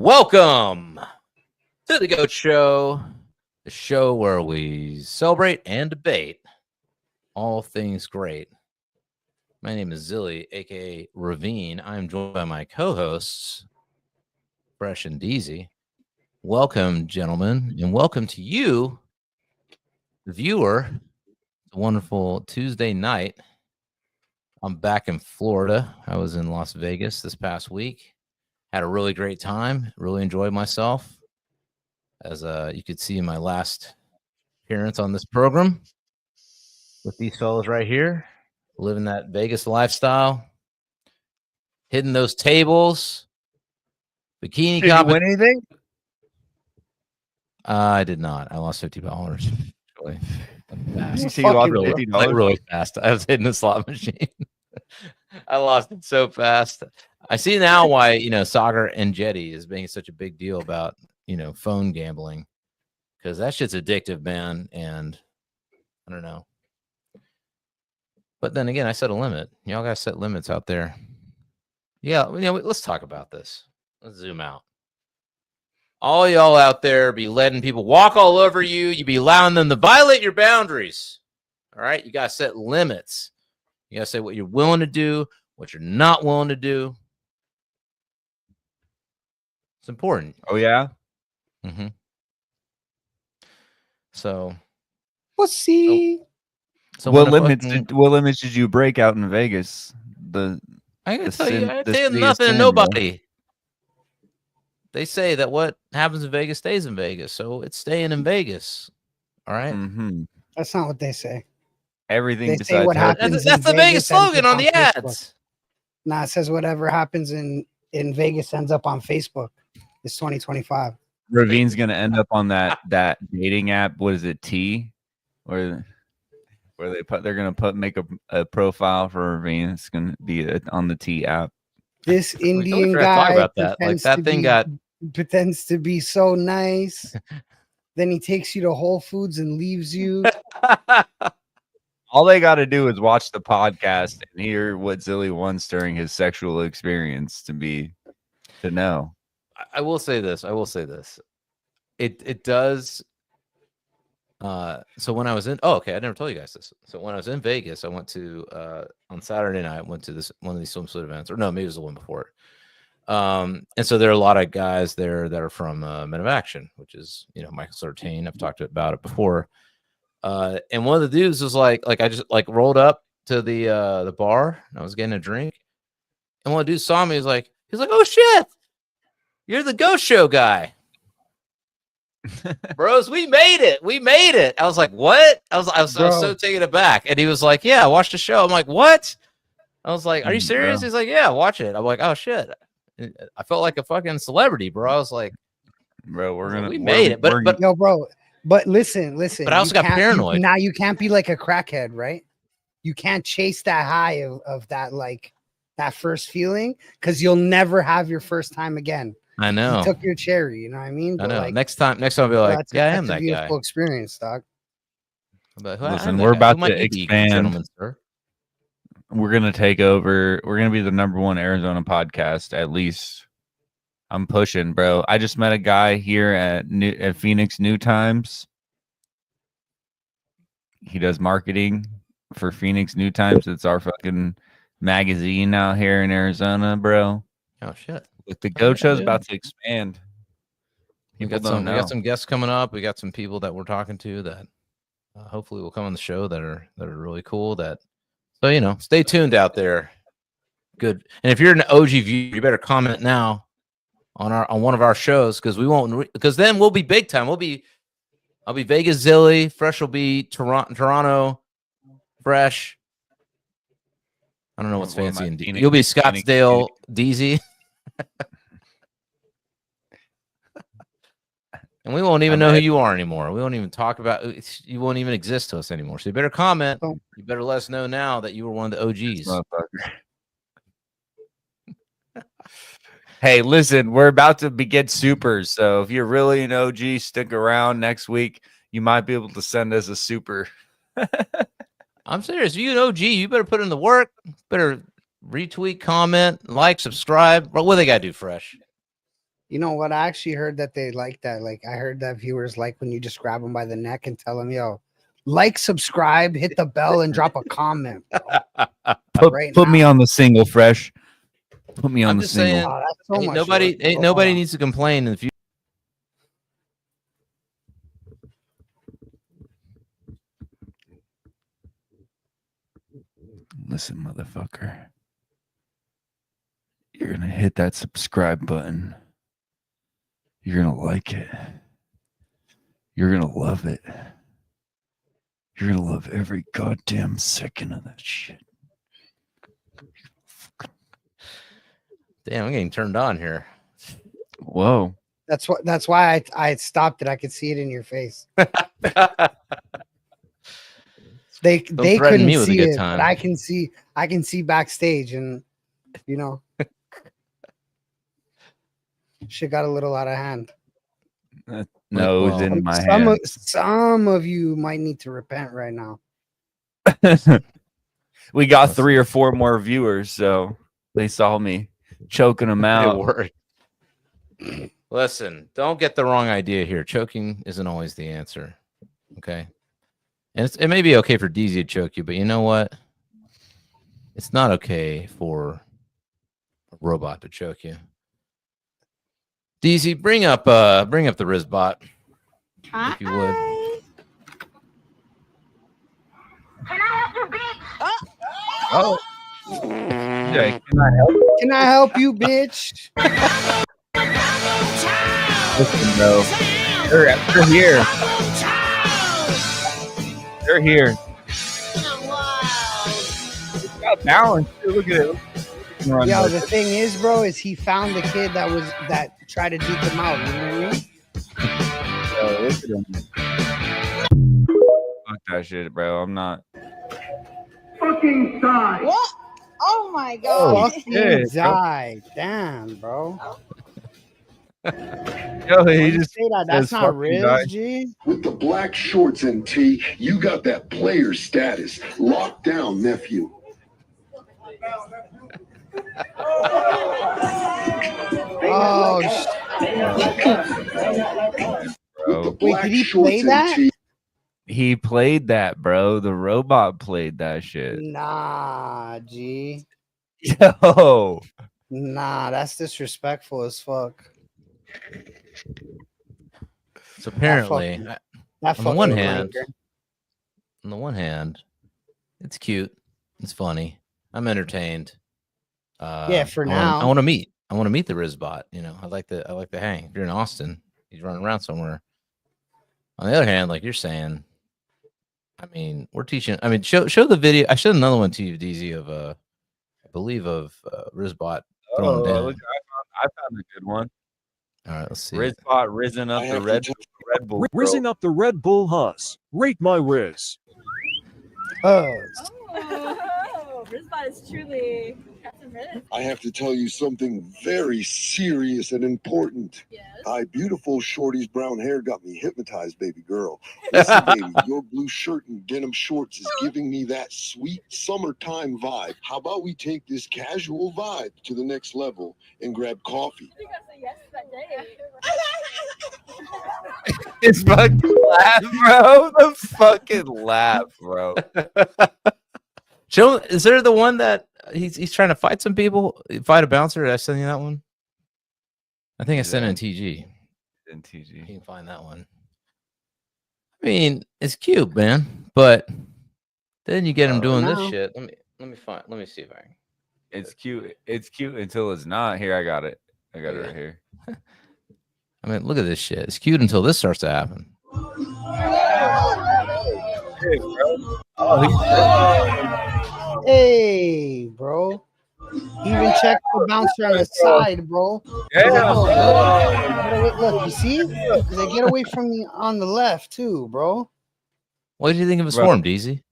Welcome to the Goat Show, the show where we celebrate and debate all things great. My name is ZiLLY, aka Ravine. I'm joined by my co-hosts, Fresh and Deezy. Welcome, gentlemen, and welcome to you, the viewer. It's a wonderful Tuesday night. I'm back in Florida. I was in Las Vegas this past week. Had a really great time. Really enjoyed myself. As you could see in my last appearance on this program with these fellas right here, living that Vegas lifestyle, hitting those tables, bikini. Did you win anything? I did not. I lost $50. Really fast. You lost really, $50? like really fast. I was hitting the slot machine. I lost it so fast. I see now why soccer and Jetty is being such a big deal about phone gambling, because that shit's addictive, man. And I don't know. But then again, I set a limit. Y'all gotta set limits out there. Yeah, let's talk about this. Let's zoom out. All y'all out there be letting people walk all over you. You be allowing them to violate your boundaries. All right, you gotta set limits. You gotta say what you're willing to do, what you're not willing to do. It's important. Oh yeah. Mm-hmm. So, see. So what limits did you break out in Vegas? I gotta tell you nothing to nobody. Bro. They say that what happens in Vegas stays in Vegas, so it's staying in Vegas. All right. Mm-hmm. That's not what they say. Everything they besides what happens. That's the Vegas slogan on the ads. Nah, it says whatever happens in Vegas ends up on Facebook. It's 2025. Ravine's gonna end up on that dating app. What is it, T? Where they're gonna make a profile for Ravine. It's gonna be on the T app. This Indian guy about that. Like that thing pretends to be so nice. Then he takes you to Whole Foods and leaves you. All they got to do is watch the podcast and hear what ZiLLY wants during his sexual experience to know. I will say this. It does. So when I was in, I never told you guys this. So when I was in Vegas, I went to on Saturday night. I went to one of these swimsuit events, or no, maybe it was the one before it. And so there are a lot of guys there that are from Men of Action, which is Michael Sartain. I've talked about it before. And one of the dudes was like I just rolled up to the bar and I was getting a drink, and one of the dudes saw me. He's like, "Oh shit, you're the Ghost Show guy." Bros, we made it. I was like, what? I was so taken aback. And he was like, yeah, I watched the show. I'm like, what? I was like, are you serious? He's like, yeah, watch it. I'm like, oh shit. I felt like a fucking celebrity, bro. I was like, bro, we made it. But yo, bro, but listen. But I also got paranoid. Now you can't be like a crackhead, right? You can't chase that high of that, like that first feeling, because you'll never have your first time again. I know. You took your cherry, you know what I mean? But I know. Like, next time I'll be like, I am that guy. Beautiful experience, dog. Listen, we're about to expand. We're gonna take over. We're gonna be the #1 Arizona podcast, at least. I'm pushing, bro. I just met a guy here at Phoenix New Times. He does marketing for Phoenix New Times. It's our fucking magazine out here in Arizona, bro. Oh shit. Like the Goat Show's about to expand. We got some guests coming up. We got some people that we're talking to that hopefully will come on the show that are really cool. So stay tuned out there. Good. And if you're an OG viewer, you better comment now on one of our shows, because then we'll be big time. I'll be Vegas ZiLLY, Fresh will be Toronto Fresh. I don't know what's fancy in Deezy. You'll be Scottsdale Deezy. And we won't even know who you are anymore. We won't even talk about you. Won't even exist to us anymore. So you better comment. You better let us know now that you were one of the OGs. Hey, listen, we're about to begin supers. So if you're really an OG, stick around next week. You might be able to send us a super. I'm serious. If you're an OG, you better put in the work. Better retweet, comment, like, subscribe. What do they got to do, Fresh? You know what? I actually heard that they like that. Like I heard that viewers like when you just grab them by the neck and tell them, "Yo, like, subscribe, hit the bell, and drop a comment." Put me on the single, fresh. Put me on the single. Saying, so nobody needs to complain if you. Listen, motherfucker. You're gonna hit that subscribe button. You're gonna like it. You're gonna love it. You're gonna love every goddamn second of that shit. Damn, I'm getting turned on here. Whoa. That's why I stopped it. I could see it in your face. They couldn't me with see a good it, time. but I can see backstage, and you know, shit got a little out of hand. Nose in my hand. Some of you might need to repent right now. We got 3 or 4 more viewers, so they saw me choking them out. It worked. Listen, don't get the wrong idea here. Choking isn't always the answer. Okay. And it may be okay for Deezy to choke you, but you know what? It's not okay for a robot to choke you. Deezy, bring up the Rizzbot, if you would. Can I help you, bitch? Oh. Yeah, can I help you, bitch? Listen, bro. They're here. They're here. It's got balance. Look at it. Yo, the thing is, bro, is he found the kid that tried to duke him out. You know what I mean? Yo, look at him. Fuck that shit, bro. I'm not. Fucking die. What? Oh my god. Fucking die. Damn, bro. Yo, he just say that. That's not Riz, G. With the black shorts and tee, you got that player status. Locked down, nephew. Oh, bro. Wait, did he play that? He played that, bro. The robot played that shit. Nah, G. Yo. Nah, that's disrespectful as fuck. So apparently, on the one hand, it's cute, it's funny, I'm entertained. Yeah, for now, I want to meet the Rizzbot. You know, I like the hang. If you're in Austin, he's running around somewhere. On the other hand, like you're saying, I mean, we're teaching. I mean, show the video. I showed another one to you, Deezy, of I believe of Rizzbot throwing down. Look, I found a good one. All right, let's see. Rizzbot rizzing up the Red Bull. Rizzing up the Red Bull Huss. Rate my Riz. Rizzbot is truly Captain Riz. I have to tell you something very serious and important. Yes. Hi, beautiful Shorty's brown hair got me hypnotized, baby girl. Listen, baby, your blue shirt and denim shorts is giving me that sweet summertime vibe. How about we take this casual vibe to the next level and grab coffee? I think I said yes that day. His fucking laugh, bro. The fucking laugh, bro. Joe, is there the one that he's trying to fight some people, fight a bouncer? Did I send you that one? I think I sent it in TG. In TG, you can find that one. I mean, it's cute, man, but then you get him doing this shit. Let me see if I can. It's cute. It's cute until it's not. Here, I got it. I got it right here. I mean, look at this shit. It's cute until this starts to happen. Hey, bro. Hey, bro. He even checked the bouncer on the side, bro. Yeah. Look, you see? They get away from me on the left too, bro. What did you think of his form, Deezy?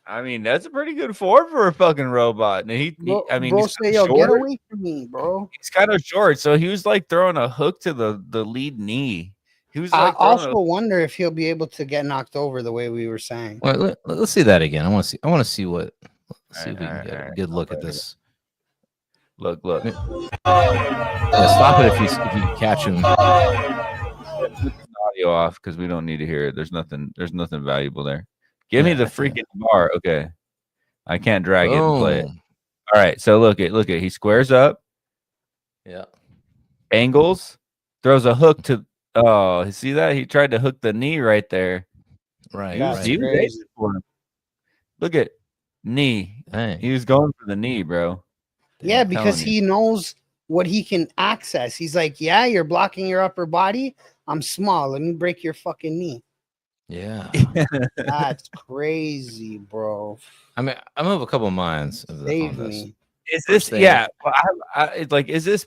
I mean, that's a pretty good form for a fucking robot. And I mean, bro, say, yo, get away from me, bro. He's kind of short, so he was like throwing a hook to the lead knee. He was like, I also wonder if he'll be able to get knocked over the way we were saying. Well, let's see that again. I want to see what. Let's see if we can get a good look at this. Look. Yeah, stop it if you catch him. Audio off because we don't need to hear it. There's nothing valuable there. Give me the freaking bar. Okay. I can't drag it and play it. All right. So look at he squares up. Yeah. Angles, throws a hook to see that? He tried to hook the knee right there. Right. He was aiming for him. Look at knee. Dang. He was going for the knee, bro. Yeah, because he knows what he can access. He's like, yeah, you're blocking your upper body. I'm small. Let me break your fucking knee. Yeah. That's crazy, bro. I mean, I'm of a couple of minds on Save this. me. Is this yeah? Well, it's like, is this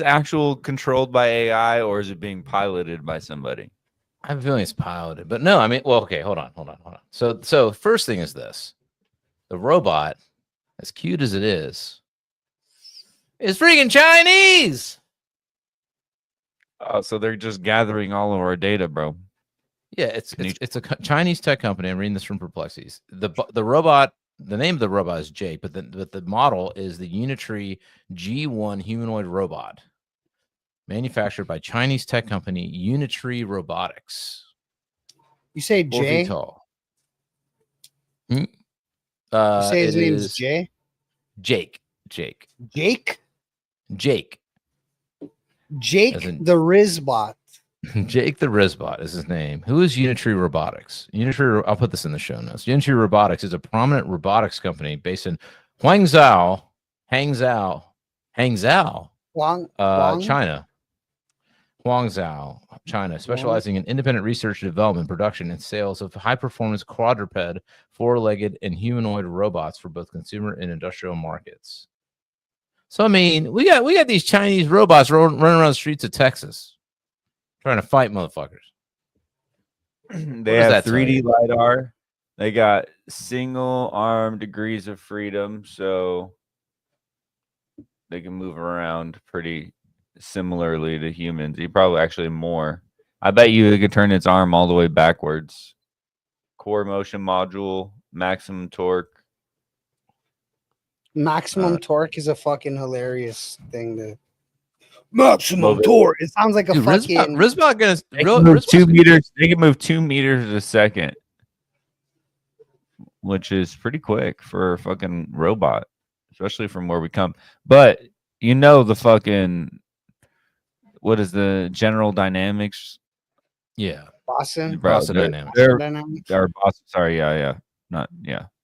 actual controlled by AI or is it being piloted by somebody? I have a feeling it's piloted, but no. I mean, well, okay, hold on. So first thing is this: the robot, as cute as it is freaking Chinese. Oh, so they're just gathering all of our data, bro. Yeah, it's a Chinese tech company. I'm reading this from Perplexities. The robot. The name of the robot is Jake, but the model is the Unitree G1 humanoid robot, manufactured by Chinese tech company Unitree Robotics. You say Jay? 4 feet tall. You say his name is Jay? Jake. Jake the Rizzbot. Jake the Rizzbot is his name. Who is Unitree Robotics? Unitree, I'll put this in the show notes. Unitree Robotics is a prominent robotics company based in Hangzhou, China. Guangzhou, China, specializing in independent research, development, production, and sales of high-performance quadruped, four-legged, and humanoid robots for both consumer and industrial markets. So, I mean, we got these Chinese robots running around the streets of Texas, trying to fight motherfuckers. They have 3D LiDAR. They got single arm degrees of freedom, so they can move around pretty similarly to humans. You probably actually more. I bet you it could turn its arm all the way backwards. Core motion module, maximum torque. Maximum torque is a fucking hilarious thing to. Maximum torque. It sounds like a fucking Rizzbot gonna move 2 meters. They can move 2 meters a second, which is pretty quick for a fucking robot, especially from where we come. But you know the fucking what is the General Dynamics? Yeah, Boston Dynamics.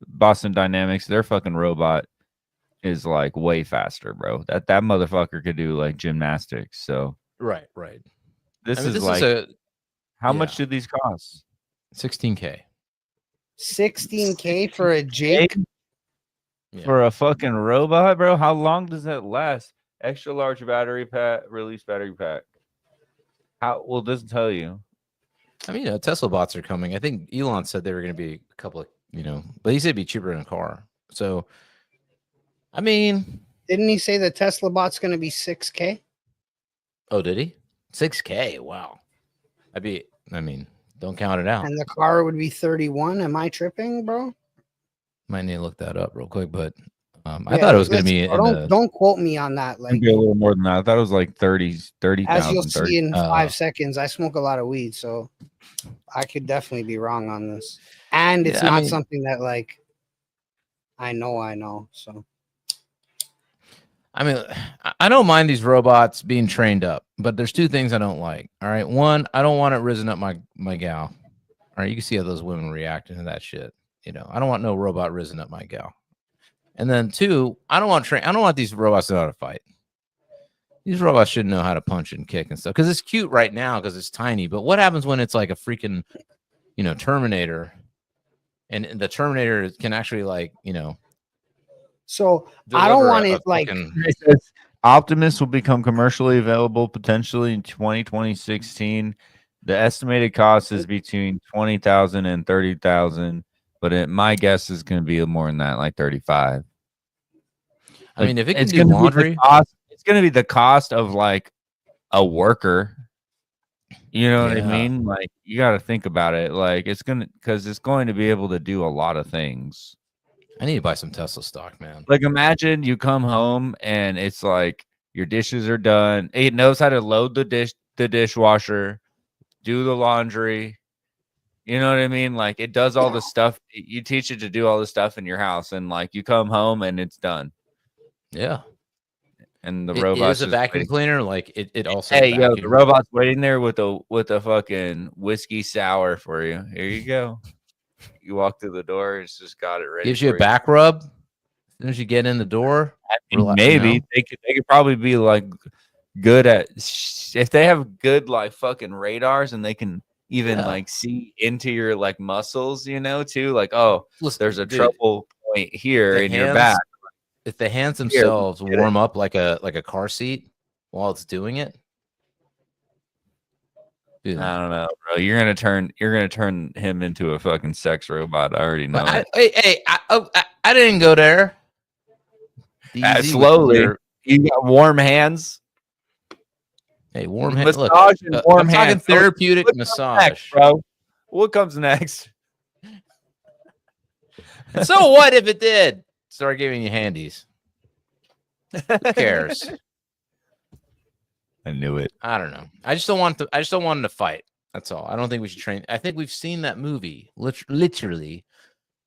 Boston Dynamics. Their fucking robot is like way faster, bro. That motherfucker could do like gymnastics. So right. How much did these cost? $16K. $16K for a Jake? For a fucking robot, bro? How long does that last? Extra large battery pack, release battery pack. How? Well, it doesn't tell you. I mean, Tesla bots are coming. I think Elon said they were going to be a couple of, but he said it'd be cheaper in a car. So, I mean, didn't he say the Tesla bot's going to be 6K? Oh, did he? 6K. Wow. Don't count it out. And the car would be 31. Am I tripping, bro? Might need to look that up real quick, but I thought it was going to be. Don't quote me on that. Like, be a little more than that. I thought it was like 30,000. As you'll see in 5 seconds, I smoke a lot of weed, so I could definitely be wrong on this. And it's not something that like I know. So, I mean, I don't mind these robots being trained up, but there's two things I don't like. All right, one, I don't want it risen up my gal. All right, you can see how those women react to that shit. I don't want no robot risen up my gal. And then two, I don't want these robots to know how to fight. These robots should know how to punch and kick and stuff because it's cute right now because it's tiny. But what happens when it's like a freaking, Terminator, and the Terminator can actually So I don't want it like. It says Optimus will become commercially available potentially in 2016. The estimated cost is between 20,000 and 30,000. But my guess is going to be more than that, like 35. I mean, if it can do laundry, it's going to be the cost of like a worker. You know what I mean? Like you got to think about it. Like because it's going to be able to do a lot of things. I need to buy some Tesla stock, man. Like, imagine you come home and it's like your dishes are done. It knows how to load the dishwasher, do the laundry. You know what I mean? Like, it does all the stuff. You teach it to do all the stuff in your house, and like you come home and it's done. Yeah. And the It robot is a vacuum cleaner. Like it also. Hey, yo, the robot's waiting there with a fucking whiskey sour for you. Here you go. You walk through the door, it's just got it ready. Gives you a back rub as soon as you get in the door. I mean, maybe they could probably be like good at if they have good like fucking radars and they can even like see into your like muscles, you know, too. Like, oh, there's a trouble point here in your back. If the hands themselves warm up like a car seat while it's doing it, dude. I don't know, bro. You're gonna turn him into a fucking sex robot. I already know it. I didn't go there. Slowly, you got warm hands. Hey, warm hands. Massage Look, and warm hands. I'm talking therapeutic massage, next, bro. What comes next? So what if it did start giving you handies? Who cares? I knew it. I don't know. I just don't want them to fight. That's all. I don't think we should train. I think we've seen that movie literally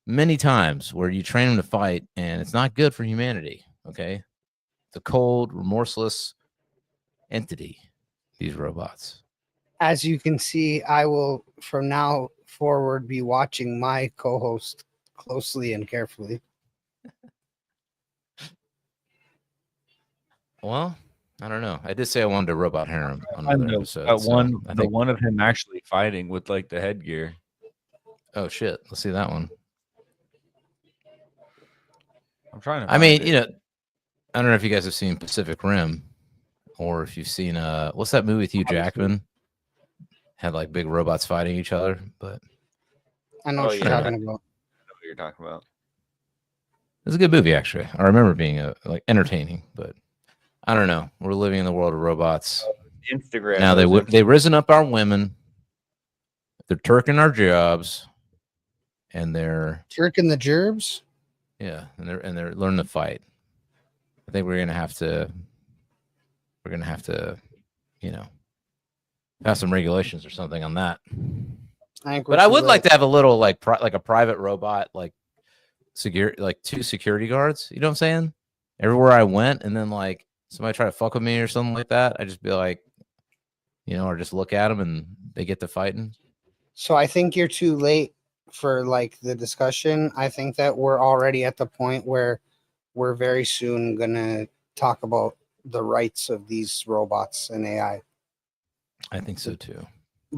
many times where you train them to fight, and it's not good for humanity. Okay, it's a cold, remorseless entity. These robots. As you can see, I will from now forward be watching my co-host closely and carefully. Well, I don't know. I did say I wanted a robot harem on another episode. One of him actually fighting with like the headgear. Oh shit! Let's see that one. I'm trying to. I mean, you know, I don't know if you guys have seen Pacific Rim, or if you've seen what's that movie with Hugh Jackman? Had like big robots fighting each other, but I know what you're talking about. I know what you're talking about. It's a good movie, actually. I remember being like entertaining, but I don't know. We're living in the world of robots. Instagram. Now they've risen up our women. They're turking our jobs, and they're turking the gerbs. Yeah, and they're learning to fight. I think we're gonna have to, you know, have some regulations or something on that. But I would like to have a little like a private robot, like two security guards. You know what I'm saying? Everywhere I went, and then like somebody try to fuck with me or something like that, I just be like, you know, or just look at them and they get to fighting. So I think you're too late for like the discussion. I think that we're already at the point where we're very soon gonna talk about the rights of these robots and AI. I think so too.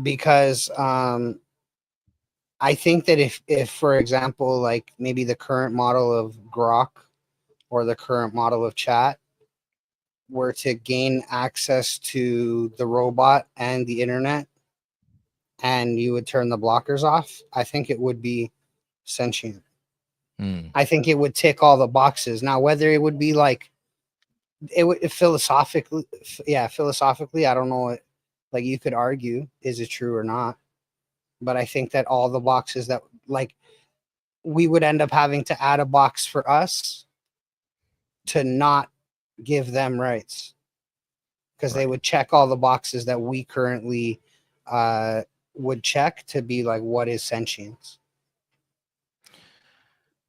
Because I think that if for example, like maybe the current model of Grok or the current model of Chat were to gain access to the robot and the internet, and you would turn the blockers off, I think it would be sentient. I think it would tick all the boxes. Now, whether it would be like it would philosophically, I don't know what, like you could argue, is it true or not? But I think that all the boxes that like we would end up having to add a box for us to not give them rights, because they would check all the boxes that we currently would check to be like, what is sentience?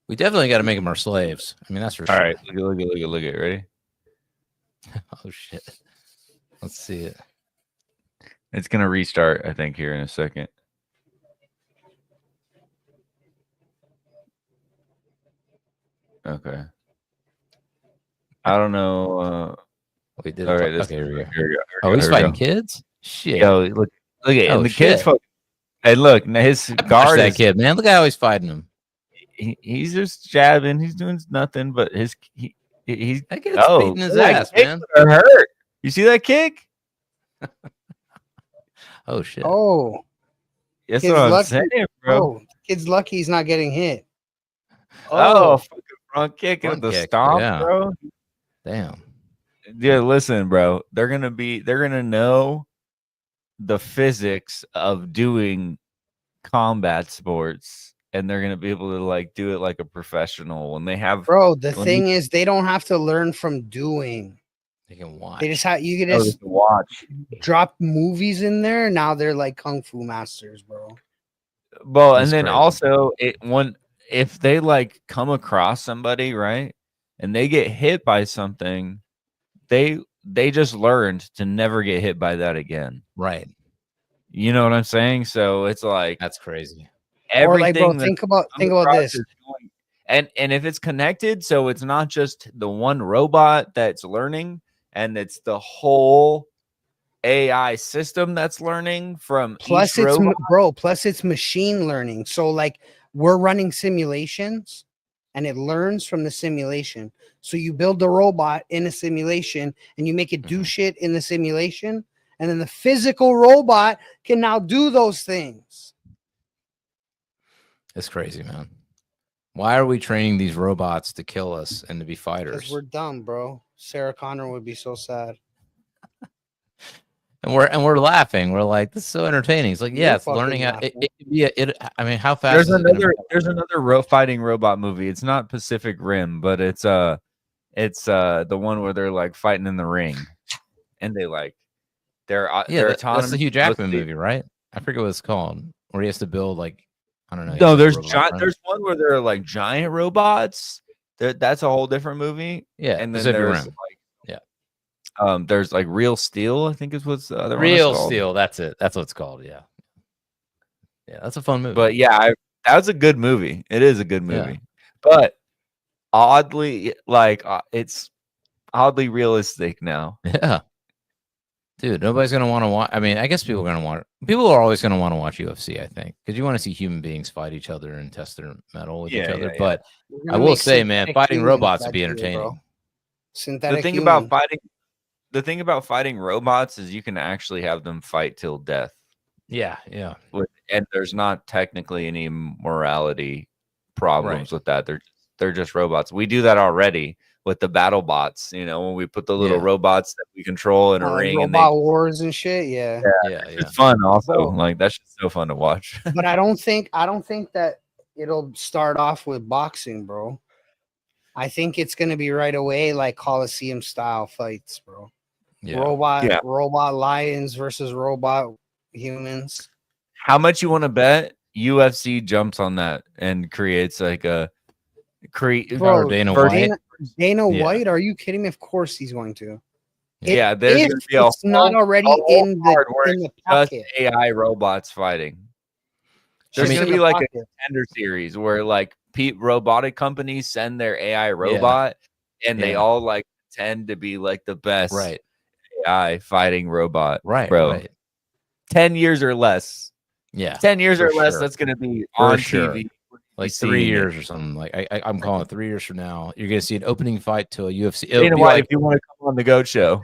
We definitely got to make them our slaves. I mean, that's for sure. All right, look at. Ready? Oh shit! Let's see it. It's gonna restart, I think, here in a second. Okay. I don't know. We did. All right. Okay, here we go. Oh, he's fighting kids. Shit. Yo, look at it. And the kid's fucking. Hey, look, his guard that kid, man. Look at how he's fighting him. He's just jabbing. He's doing nothing, but he's that kid's beating his ass, man. Hurt. You see that kick? Oh shit. Oh, that's what I'm saying, bro. Oh, kid's lucky he's not getting hit. Oh, fucking front kick and the stomp, bro. Damn. Yeah, listen, bro. They're gonna know the physics of doing combat sports and they're gonna be able to like do it like a professional when they have. Bro, the thing is, they don't have to learn from doing. They can watch. They just have you can just watch. drop movies in there. Now they're like kung fu masters, bro. Well, That's and then crazy. also if they like come across somebody, right, and they get hit by something, they just learned to never get hit by that again. Right. You know what I'm saying? So it's like That's crazy. everything. Or like, bro, think about this. And if it's connected, so it's not just the one robot that's learning, and it's the whole AI system that's learning from Plus, each robot. Plus it's machine learning. So like we're running simulations, and it learns from the simulation. So you build the robot in a simulation, and you make it do shit in the simulation, and then the physical robot can now do those things. It's crazy, man. Why are we training these robots to kill us and to be fighters? Because we're dumb, bro. Sarah Connor would be so sad. And we're laughing. We're like, this is so entertaining. It's like, yeah, it's learning how it can be I mean, how fast There's another fighting robot movie. It's not Pacific Rim, but it's the one where they're like fighting in the ring, and they're that's the Hugh Jackman movie, right? I forget what it's called, where he has to build like, I don't know. No, there's one where they're like giant robots. That's a whole different movie. Yeah, and then Pacific there's Rim. there's like Real Steel, I think is what's the other Real one. Steel, that's it. That's what it's called. Yeah. Yeah, that's a fun movie. But yeah, that's a good movie. It is a good movie. But oddly, it's oddly realistic now. Yeah. Dude, nobody's going to want to watch. I mean, I guess people are always going to want to watch UFC, I think, because you want to see human beings fight each other and test their metal with each other. Yeah. But I will say, man, fighting robots would be entertaining. Synthetic The thing about fighting robots is you can actually have them fight till death. Yeah, yeah. And there's not technically any morality problems with that. They're just robots. We do that already with the battle bots, when we put the little robots that we control in a ring, robot wars and shit. Yeah. It's fun also. Like that's just so fun to watch. But I don't think that it'll start off with boxing, bro. I think it's gonna be right away like Coliseum style fights, bro. Yeah. Robot lions versus robot humans. How much you want to bet UFC jumps on that and creates like a Dana White? Dana White? Are you kidding me? Of course he's going to. Yeah, there's gonna be it's not already in the pocket. AI robots fighting. There's gonna be like a contender series where like robotic companies send their AI robot, and they all like tend to be like the best AI fighting robot, bro. Right. 10 years or less. Yeah, 10 years or less. That's gonna be on TV. Like 3 years or something. Like I'm calling it 3 years from now. You're gonna see an opening fight to a UFC. Dana White, if you want to come on the GOAT show.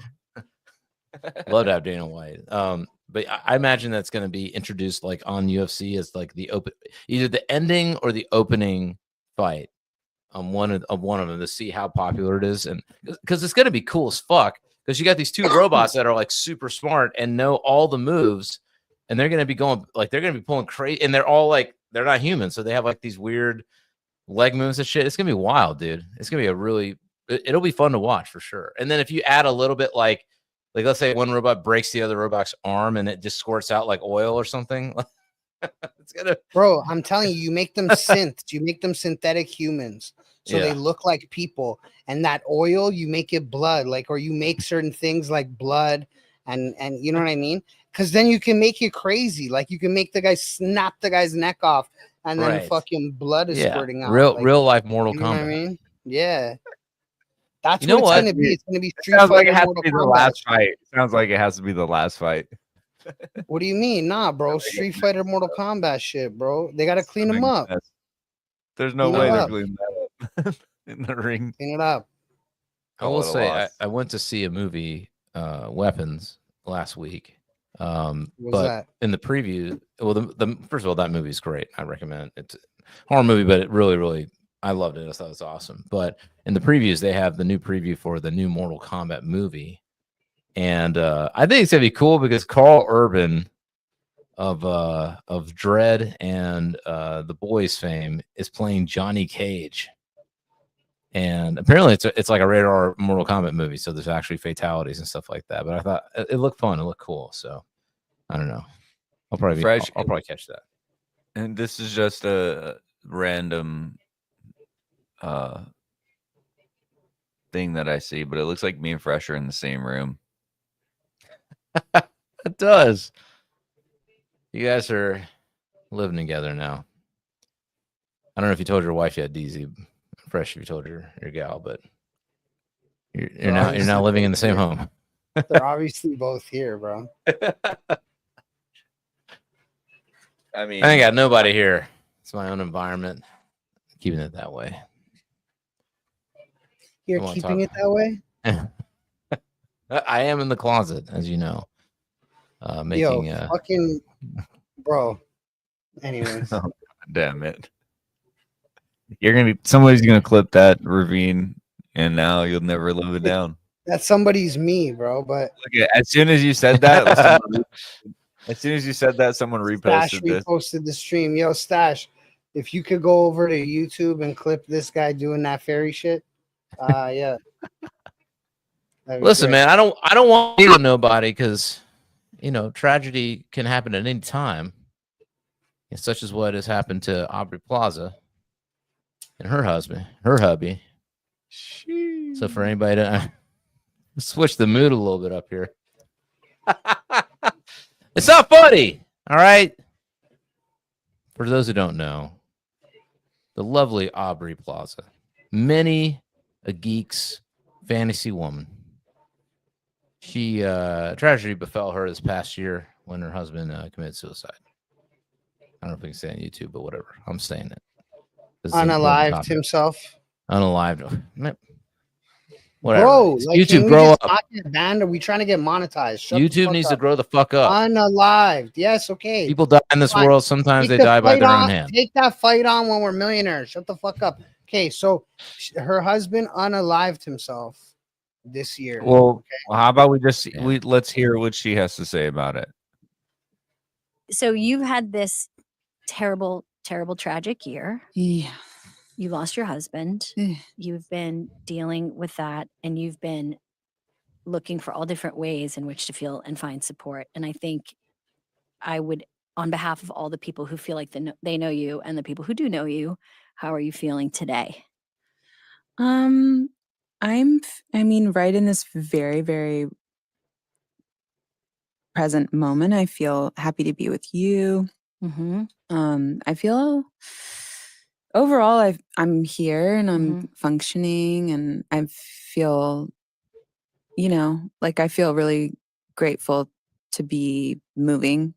Love to have Dana White. But I imagine that's gonna be introduced like on UFC as like either the ending or the opening fight on one of them to see how popular it is, and because it's gonna be cool as fuck. Because you got these two robots that are like super smart and know all the moves, and they're gonna be going like they're gonna be pulling crazy, and they're all like. They're not human, so they have like these weird leg moves and shit. It's gonna be wild, dude. It's gonna be it'll be fun to watch for sure. And then if you add a little bit like let's say one robot breaks the other robot's arm and it just squirts out like oil or something. It's gonna. Bro, I'm telling you, you make them synths. You make them synthetic humans, so they look like people. And that oil, you make it blood, or you make certain things like blood, and you know what I mean. Because then you can make it crazy. Like you can make the guy snap the guy's neck off, and then fucking blood is squirting out. Real life Mortal Kombat. You know what I mean? Yeah. That's what it's gonna be. It's gonna be Street Fighter. Fighter. It has to be the last fight. Sounds like it has to be the last fight. What do you mean? Nah, bro. Street Fighter, Mortal Kombat shit, bro. They gotta clean them up. There's no way they're cleaning that up in the ring. Clean it up. I will say I went to see a movie, Weapons, last week. But in the preview, the first of all, that movie is great. I recommend it. It's a horror movie, but it really I loved it. I thought it was awesome. But in the previews, they have the new preview for the new Mortal Kombat movie, and I think it's gonna be cool because Carl Urban of Dread and the Boys fame is playing Johnny Cage. And apparently it's like a rated R Mortal Kombat movie, so there's actually fatalities and stuff like that. But I thought it looked fun, it looked cool. So I don't know. I'll probably catch that. And this is just a random thing that I see, but it looks like me and Fresh are in the same room. It does. You guys are living together now. I don't know if you told your wife yet, Deezy. Fresh, if you told your gal, but you're now living in the same home. They're obviously both here, bro. I mean, I ain't got nobody here. It's my own environment. Keeping it that way. You're keeping it that way? I am in the closet, as you know. Making fucking bro. Anyways. Oh, damn it. Somebody's gonna clip that ravine, and now you'll never live it down. That somebody's me, bro. But look, as soon as you said that, someone reposted Stash reposted the stream. Yo, Stash, if you could go over to YouTube and clip this guy doing that fairy shit, yeah. Listen, man, I don't want to be with nobody because tragedy can happen at any time, such as what has happened to Aubrey Plaza and her hubby. So for anybody to switch the mood a little bit up here, it's not funny. All right. For those who don't know, the lovely Aubrey Plaza, many a geek's fantasy woman. She tragedy befell her this past year when her husband committed suicide. I don't know if we can say it on YouTube, but whatever. I'm saying it. Unalived himself. Unalived. Whatever. Bro, like, YouTube, grow up. Not get banned? Are we trying to get monetized? YouTube needs to grow the fuck up. Unalived. Yes, okay. People die in this world. Sometimes they die by their own hand. Take that fight on when we're millionaires. Shut the fuck up. Okay, so her husband unalived himself this year. Well, how about let's hear what she has to say about it. So you've had this terrible, tragic year. Yeah. You lost your husband. You've been dealing with that, and you've been looking for all different ways in which to feel and find support. And I think I would, on behalf of all the people who feel like they know you and the people who do know you, how are you feeling today? Right in this very, very present moment, I feel happy to be with you. I feel overall I'm here and I'm functioning, and I feel, I feel really grateful to be moving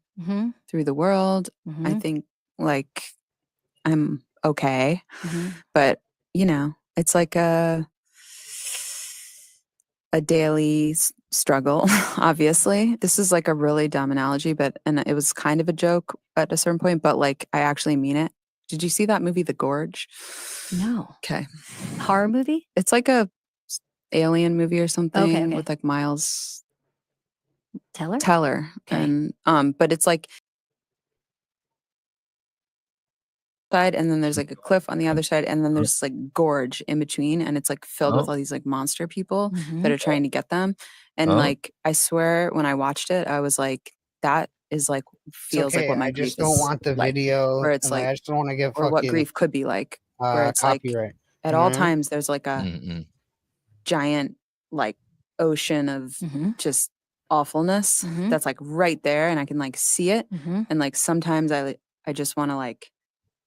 through the world. I think I'm okay, but it's like a daily struggle. Obviously, this is like a really dumb analogy, and it was kind of a joke at a certain point, but I actually mean it. Did you see that movie, The Gorge? No. Okay. Horror movie? It's like a alien movie or something. Okay. With Miles Teller. Okay. And but it's side, and then there's a cliff on the other side, and then there's gorge in between, and it's filled with all these monster people that are trying to get them. And I swear when I watched it, I was that is feels like what my grief is. I just don't want the video where it's I just don't want to give or what grief could be like, where it's copyright. At all times there's a giant ocean of just awfulness that's right there, and I can see it, and sometimes I just want to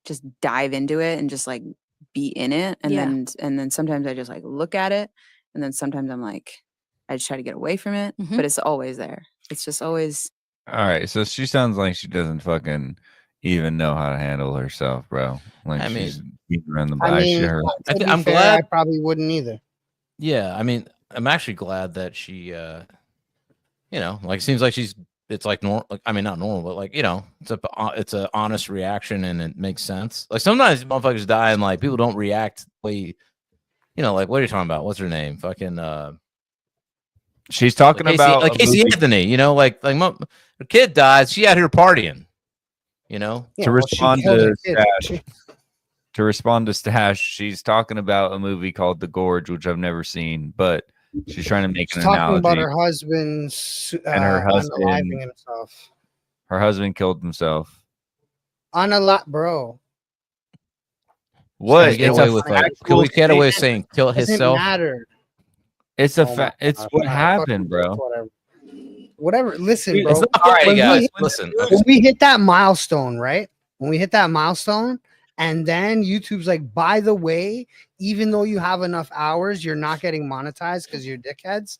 just dive into it and just be in it, and then sometimes I just look at it, and then sometimes I'm I just try to get away from it, but it's always there. It's just always. All right, so she sounds like she doesn't fucking even know how to handle herself, bro. She's beating around the bush. I'm glad. I probably wouldn't either. Yeah, I'm actually glad that she, seems like she's. It's normal. Not normal, but it's a honest reaction, and it makes sense. Sometimes motherfuckers die, and people don't react the way, what are you talking about? What's her name? Fucking She's talking about like Casey Anthony, you know, like her kid dies, she out here partying, you know. Yeah, to respond to Stash, Stash, she's talking about a movie called The Gorge, which I've never seen, but she's trying to make she's an talking analogy. about her husband's and her husband, unaliving himself. Her husband killed himself. Bro. Can What? we get away with can we get away with saying kill himself? Matter. It's a fact. It's what happened, bro. Whatever. Listen, bro. All right, guys. Listen. When we hit that milestone, right? When we hit that milestone, and then YouTube's like, by the way, even though you have enough hours, you're not getting monetized because you're dickheads.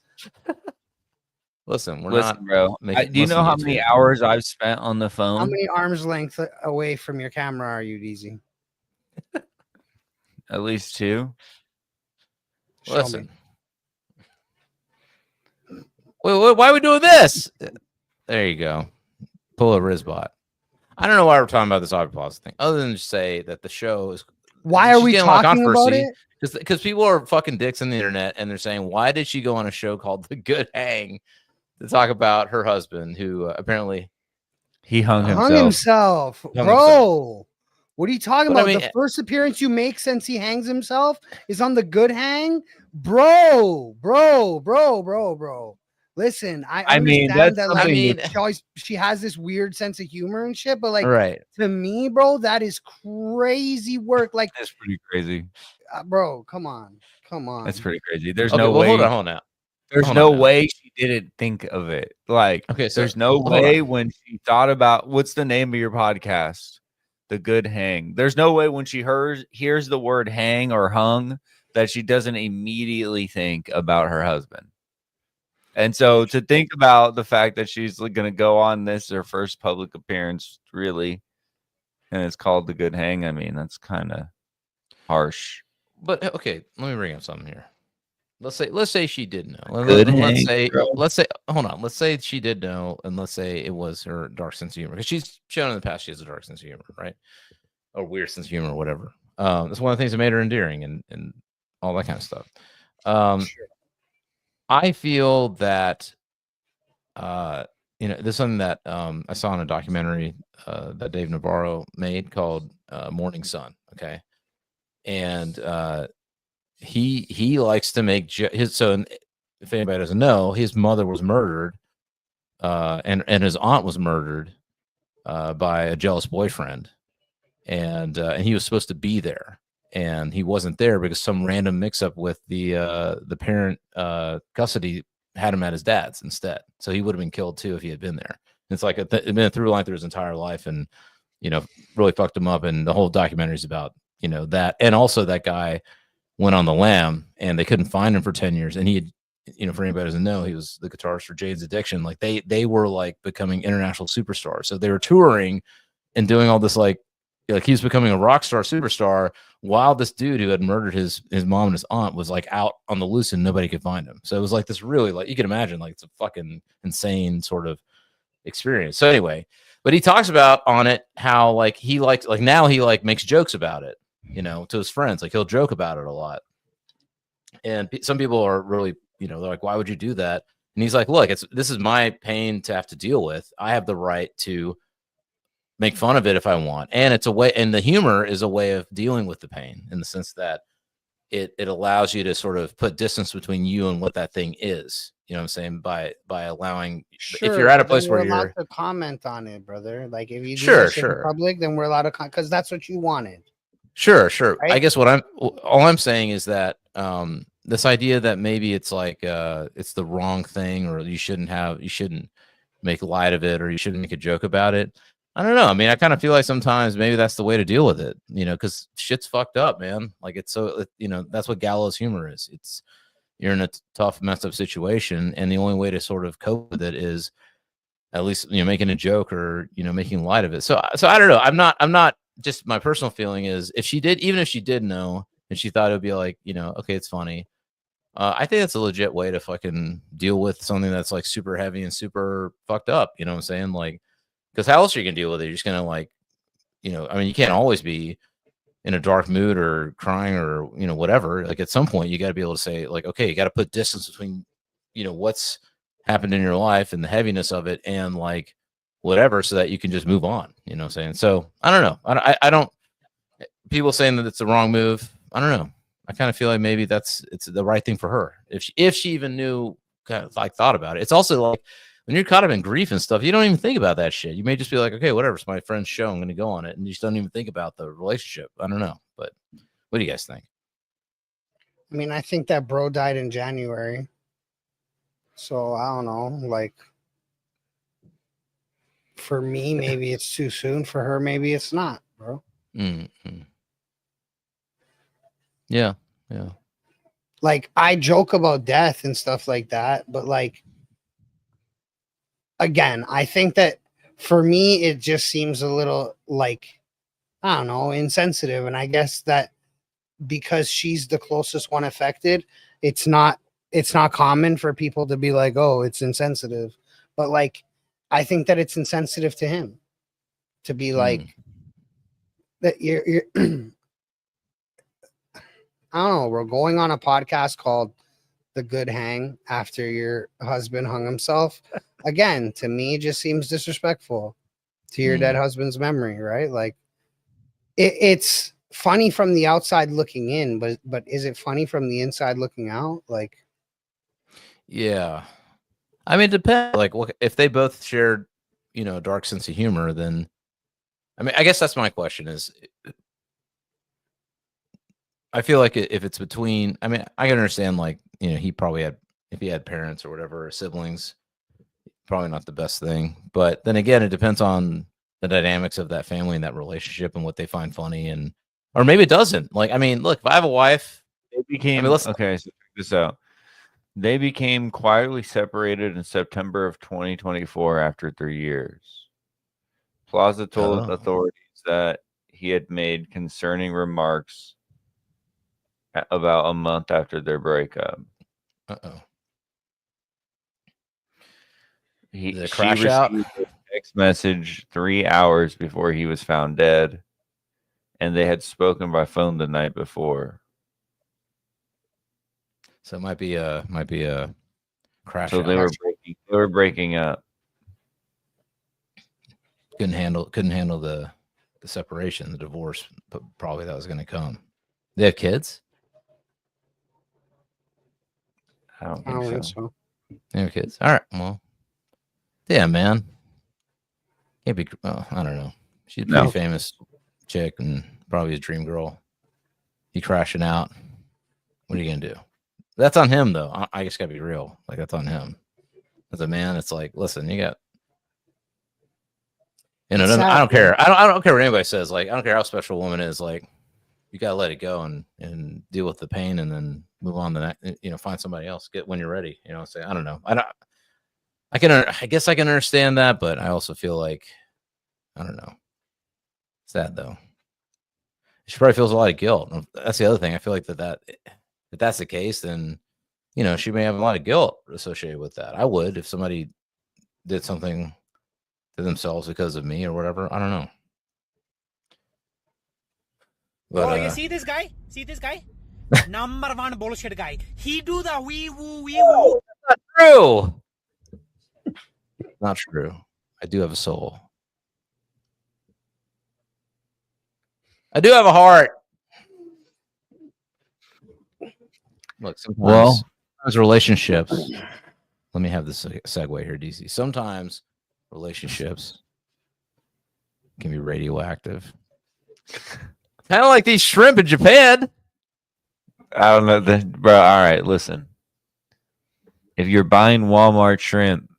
Listen, we're Listen, not, bro. Do you know how many hours I've spent on the phone? How many arms length away from your camera are you, Deezy? At least 2. Listen. Wait, why are we doing this? There you go. Pull a Rizzbot. I don't know why we're talking about this Aubrey Plaza thing, other than to say that the show is. Why are we talking about it? Because people are fucking dicks on the internet, and they're saying, why did she go on a show called The Good Hang to talk about her husband, who apparently he hung himself. Bro. What are you talking about? I mean, the first appearance you make since he hangs himself is on The Good Hang? Bro. Listen, I understand that like she has this weird sense of humor and shit, but like to me, bro, that is crazy work. Like that's pretty crazy. Bro, come on. That's pretty crazy. There's no way. Hold on now. There's no way she didn't think of it. Like, there's no way when she thought about what's the name of your podcast, The Good Hang. There's no way when she hears the word hang or hung that she doesn't immediately think about her husband. And so to think about the fact that she's going to go on this, her first public appearance, really, and it's called The Good Hang. I mean, that's kind of harsh. But okay, let me bring up something here. Let's say she did know. Let's say hold on. Let's say she did know, and let's say it was her dark sense of humor, because she's shown in the past she has a dark sense of humor, right? Or weird sense of humor, or whatever. That's one of the things that made her endearing and all that kind of stuff. Sure. I feel that there's something that I saw in a documentary that Dave Navarro made called Morning Sun. Okay. And he likes to make so if anybody doesn't know, his mother was murdered and his aunt was murdered by a jealous boyfriend, and he was supposed to be there, and he wasn't there because some random mix-up with the parent custody had him at his dad's instead. So he would have been killed too if he had been there. It's like it's been a through line through his entire life, and really fucked him up. And the whole documentary is about that, and also that guy went on the lam and they couldn't find him for 10 years, and he had, for anybody who doesn't know, he was the guitarist for Jane's Addiction. Like they were like becoming international superstars, so they were touring and doing all this like he was becoming a rock star superstar, while this dude who had murdered his mom and his aunt was like out on the loose and nobody could find him. So it was like this really, like, you can imagine, like, it's a fucking insane sort of experience. So anyway, but he talks about on it how like he likes, like, now he like makes jokes about it, to his friends. Like, he'll joke about it a lot. And some people are really, they're like, why would you do that? And he's like, look, this is my pain to have to deal with. I have the right to make fun of it if I want. And it's a way, and the humor is a way of dealing with the pain, in the sense that it allows you to sort of put distance between you and what that thing is. You know what I'm saying? By allowing, if you're at a place where you're allowed to comment on it, brother. Like, if you do sure in public, then we're allowed to because that's what you wanted. Sure. Right? I guess all I'm saying is that this idea that maybe it's like it's the wrong thing, or you shouldn't make light of it, or you shouldn't make a joke about it. I don't know. I mean, I kind of feel like sometimes maybe that's the way to deal with it, because shit's fucked up, man. Like, it's so, that's what gallows humor is. It's, you're in a tough, messed up situation, and the only way to sort of cope with it is at least, making a joke, or, making light of it. So I don't know. I'm not, just my personal feeling is, even if she did know, and she thought it would be like, okay, it's funny. I think that's a legit way to fucking deal with something that's like super heavy and super fucked up. You know what I'm saying? Like, because how else are you gonna deal with it? You're just gonna, like, I mean, you can't always be in a dark mood or crying or whatever. Like, at some point, you got to be able to say, like, okay, you got to put distance between what's happened in your life and the heaviness of it and like whatever, so that you can just move on. You know what I'm saying? So I don't know. I don't. People saying that it's the wrong move. I don't know. I kind of feel like maybe it's the right thing for her if she even knew, kind of like thought about it. It's also like when you're caught up in grief and stuff, you don't even think about that shit. You may just be like, okay, whatever, it's my friend's show, I'm going to go on it, and you just don't even think about the relationship. I don't know, but what do you guys think? I mean, I think that bro died in January, so I don't know. Like, for me, maybe it's too soon. For her, maybe it's not, bro. Mm-hmm. Yeah. Like, I joke about death and stuff like that, but like, again, I think that for me, it just seems a little like, I don't know, insensitive. And I guess that because she's the closest one affected, it's not common for people to be like, oh, it's insensitive. But like, I think that it's insensitive to him to be like that. You're I don't know. We're going on a podcast called The Good Hang after your husband hung himself. Again, to me, just seems disrespectful to your dead husband's memory, right? Like, it's funny from the outside looking in, but is it funny from the inside looking out? Like, yeah. I mean, it depends. Like, if they both shared, a dark sense of humor, then, I mean, I guess that's my question is, I feel like if it's between, I mean, I can understand, like, he probably if he had parents or whatever, or siblings, probably not the best thing. But then again, it depends on the dynamics of that family and that relationship and what they find funny, or maybe it doesn't. Like, I mean, look, if I have a wife, okay, so check this out. They became quietly separated in September of 2024 after 3 years. Plaza told authorities that he had made concerning remarks about a month after their breakup. She received a text message 3 hours before he was found dead, and they had spoken by phone the night before. So it might be a crash. So they were breaking up. Couldn't handle the separation, the divorce. But probably that was going to come. They have kids. I don't think so. They have kids. All right. Well, yeah, man. Can't be. Well, I don't know. She's a pretty famous chick and probably his dream girl. He crashing out. What are you gonna do? That's on him, though. I just gotta be real. Like, that's on him. As a man, it's like, listen, you got. I don't care. I don't care what anybody says. Like, I don't care how special a woman is. Like, you gotta let it go and deal with the pain, and then move on to that. Find somebody else. Get when you're ready. Say, I don't know. I guess I can understand that, but I also feel like, I don't know. Sad though. She probably feels a lot of guilt. That's the other thing. I feel like if that's the case, then she may have a lot of guilt associated with that. I would if somebody did something to themselves because of me or whatever. I don't know. But, you see this guy? Number one bullshit guy. He do the wee woo. Not true. Not true. I do have a soul. I do have a heart. Look, sometimes relationships. Let me have this segue here, Deezy. Sometimes relationships can be radioactive. Kind of like these shrimp in Japan. I don't know, bro. All right, listen. If you're buying Walmart shrimp,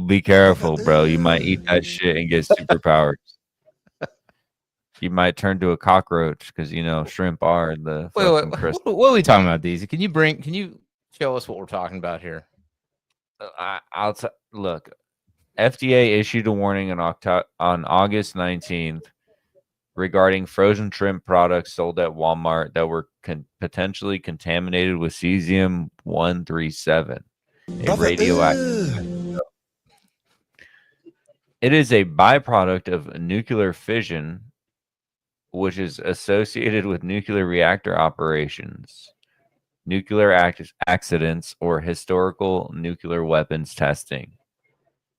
be careful, bro. You might eat that shit and get superpowers. You might turn to a cockroach because shrimp are the. Wait, what are we talking about, Deezy? Can you show us what we're talking about here? Look. FDA issued a warning on August 19th regarding frozen shrimp products sold at Walmart that were potentially contaminated with cesium-137, a radioactive. It is a byproduct of nuclear fission, which is associated with nuclear reactor operations. nuclear accidents, or historical nuclear weapons testing.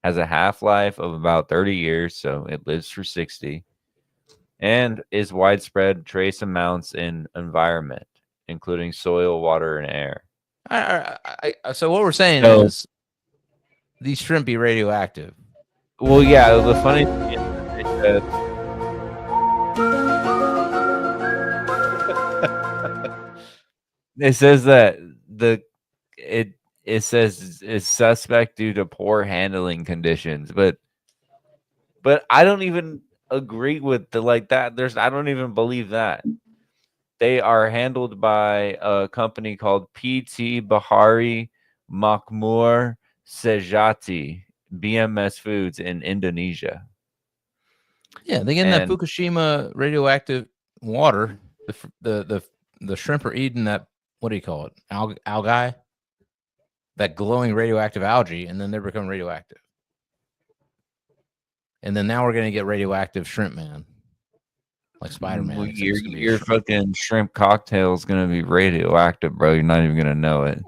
Has a half-life of about 30 years, so it lives for 60, and is widespread trace amounts in environment, including soil, water, and air. So what we're saying is these shrimp be radioactive. Well, yeah, the funny thing is they said, it says that it says it's suspect due to poor handling conditions, but I don't even agree with that. I don't even believe that. They are handled by a company called PT Bahari Makmur Sejati BMS Foods in Indonesia. Yeah, they get in that Fukushima radioactive water. The shrimp are eating that, what do you call it? Algae? That glowing radioactive algae, and then they're becoming radioactive. And then now we're going to get radioactive shrimp man. Like Spider-Man. Well, your fucking shrimp cocktail is going to be radioactive, bro. You're not even going to know it.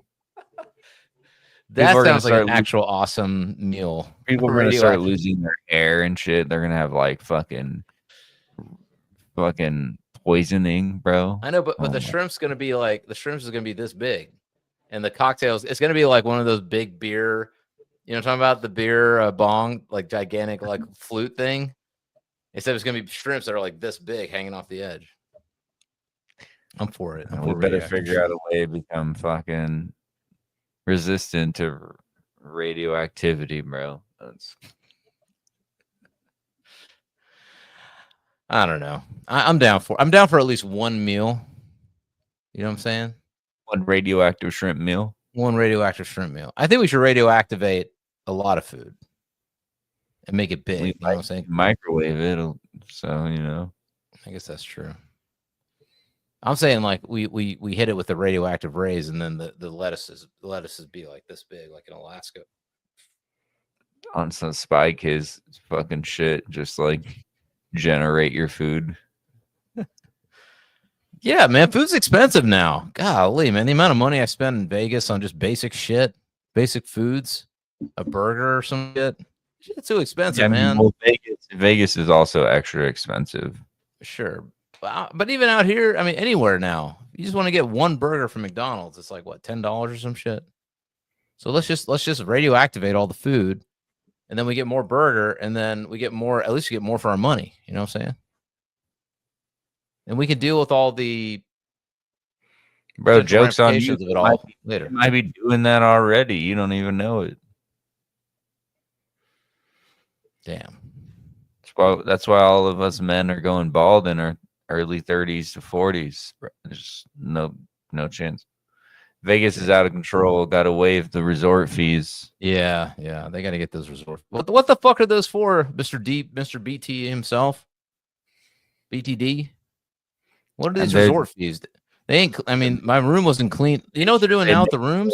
That sounds like an actual awesome meal. People are going to start losing their hair and shit. They're going to have like fucking poisoning, bro. I know, but the shrimp's going to be like, the shrimps is going to be this big. And the cocktails, it's going to be like one of those big beer, you know, talking about the beer bong, like gigantic, like flute thing. Instead, it's going to be shrimps that are like this big hanging off the edge. I'm for it. We better figure out a way to become fucking resistant to radioactivity, bro. I don't know. I'm down for at least one meal. You know what I'm saying? One radioactive shrimp meal. One radioactive shrimp meal. I think we should radioactivate a lot of food and make it big. You know what I'm saying? Microwave it, so you know. I guess that's true. I'm saying like we hit it with the radioactive rays, and then the lettuces be like this big, like in Alaska. On some Spy Kids fucking shit, just like generate your food. Yeah, man, food's expensive now. Golly, man, the amount of money I spend in Vegas on just basic shit, basic foods, a burger or some shit. Shit's too expensive, man. Well, Vegas is also extra expensive. Sure. But even out here, I mean, anywhere now, you just want to get one burger from McDonald's. It's like what, $10 or some shit. So let's just radioactivate all the food, and then we get more burger, and then we get more. At least we get more for our money. You know what I'm saying? And we can deal with all the jokes on you. Of it all later. You might be doing that already. You don't even know it. Damn. That's why all of us men are going bald in our early 30s to 40s. There's no chance. Vegas is out of control. Got to waive the resort fees. Yeah. They got to get those resort. What the fuck are those for, Mr. BT himself? BTD. What are these resort fees? They ain't. I mean, my room wasn't clean. You know what they're doing now at the rooms?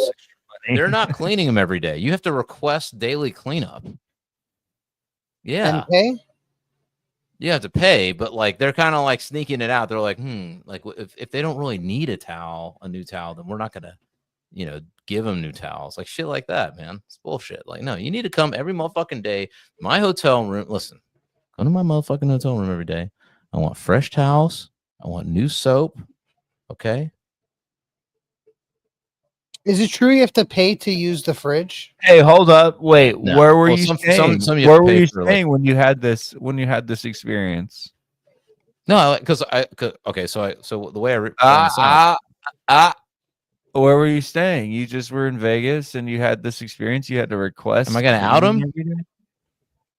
They're not cleaning them every day. You have to request daily cleanup. Yeah. And pay? You have to pay, but like they're kind of like sneaking it out. They're like, like if they don't really need a new towel, then we're not gonna, give them new towels. Like shit like that, man. It's bullshit. Like, no, you need to come every motherfucking day. My hotel room. Listen, go to my motherfucking hotel room every day. I want fresh towels. I want new soap. Okay. Is it true you have to pay to use the fridge? Hey, hold up. Wait, no. Where were you staying? Where were you staying when you had this experience? No, because so the way where were you staying? You just were in Vegas and you had this experience. You had to request. Am I gonna out him,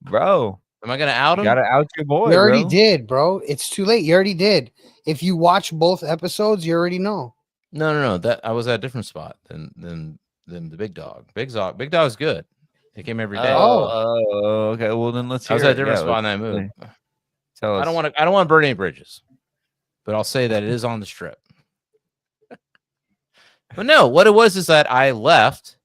bro? Am I gonna out him? You gotta out your boy. You already did, bro. It's too late. You already did. If you watch both episodes, you already know. No. That I was at a different spot than the big dog. Big dog's good. He came every day. Oh, okay. Well, then let's. I was at a different spot in that movie. Tell us. I don't want to burn any bridges, but I'll say that it is on the strip. But no, what it was is that I left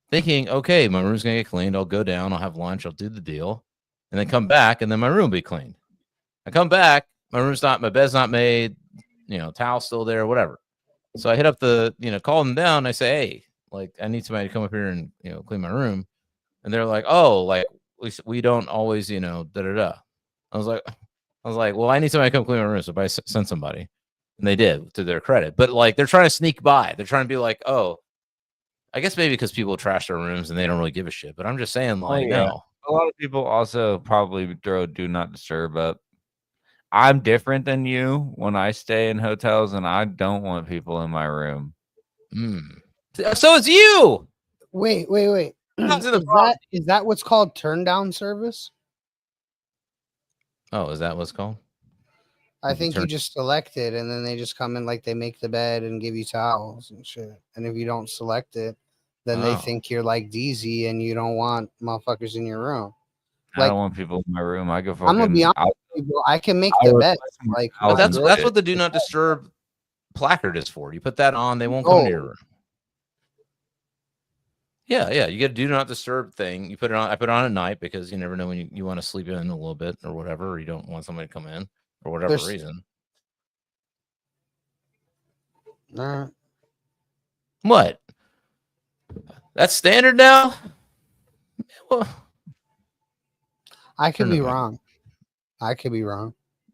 thinking, okay, my room's gonna get cleaned. I'll go down. I'll have lunch. I'll do the deal, and then come back, and then my room will be cleaned. I come back, my bed's not made. Towel's still there, whatever. So I hit up call them down. I say, hey, like, I need somebody to come up here and, clean my room. And they're like, oh, like, we don't always, da-da-da. I was like, well, I need somebody to come clean my room. So I sent somebody. And they did, to their credit. But, like, they're trying to sneak by. They're trying to be like, oh, I guess maybe because people trash their rooms and they don't really give a shit. But I'm just saying, like, no. A lot of people also probably throw do not disturb up. I'm different than you when I stay in hotels, and I don't want people in my room. So it's you. Wait. Is that what's called turn down service? Oh, is that what's called? I think you just select it, and then they just come in, like, they make the bed and give you towels and shit. And if you don't select it, then they think you're like Deezy and you don't want motherfuckers in your room. I don't want people in my room. I go fucking. I'm gonna be honest with you, I can make the bed. Like, but that's what the do not disturb placard is for. You put that on, they won't come to your room. Yeah. You get a do not disturb thing. You put it on. I put it on at night because you never know when you want to sleep in a little bit or whatever, or you don't want somebody to come in for whatever reason. What? That's standard now? Well, I could be wrong.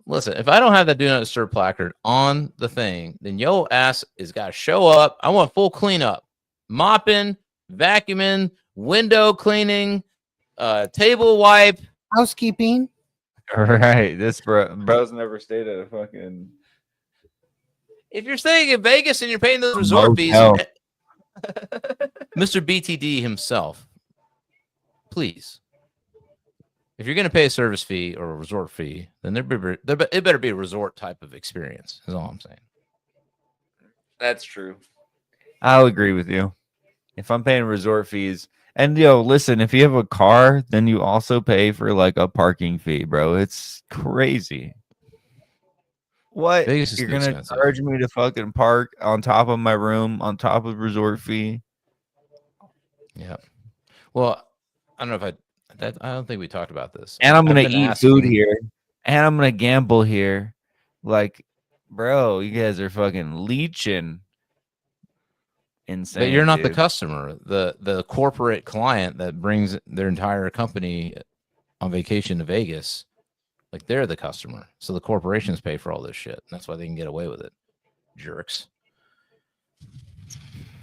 Listen, if I don't have that do not disturb placard on the thing, then yo ass is got to show up. I want full cleanup, mopping, vacuuming, window cleaning, table wipe, housekeeping. All right, this bro's never stayed at a fucking. If you're staying in Vegas and you're paying those resort fees, Mr. BTD himself, please. If you're going to pay a service fee or a resort fee, then it better be a resort type of experience, is all I'm saying. That's true. I'll agree with you. If I'm paying resort fees, and listen, if you have a car, then you also pay for like a parking fee, bro. It's crazy. What? You're going to charge me to fucking park on top of my room, on top of resort fee? Yeah. Well, I don't know if I don't think we talked about this. And I'm going to eat food here. And I'm going to gamble here. Like, bro, you guys are fucking leeching. Insane. But you're not the customer. The corporate client that brings their entire company on vacation to Vegas, like, they're the customer. So the corporations pay for all this shit. That's why they can get away with it. Jerks.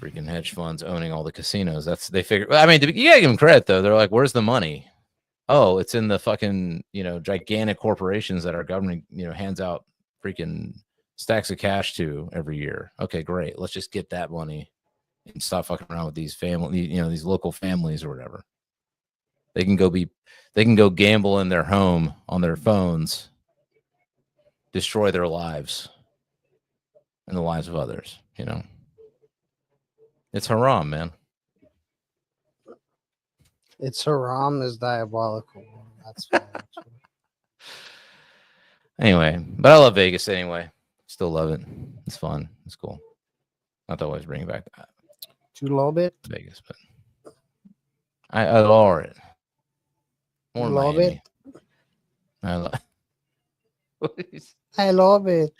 Freaking hedge funds owning all the casinos. They figure. I mean, you gotta give them credit though. They're like, "Where's the money?" Oh, it's in the fucking gigantic corporations that our government hands out freaking stacks of cash to every year. Okay, great. Let's just get that money and stop fucking around with these these local families or whatever. They can go gamble in their home on their phones, destroy their lives and the lives of others. It's haram, man. It's haram is diabolical. That's anyway, but I love Vegas anyway. Still love it. It's fun. It's cool. Not to always bring it back to a little bit Vegas, but I adore it. More love it. I love it.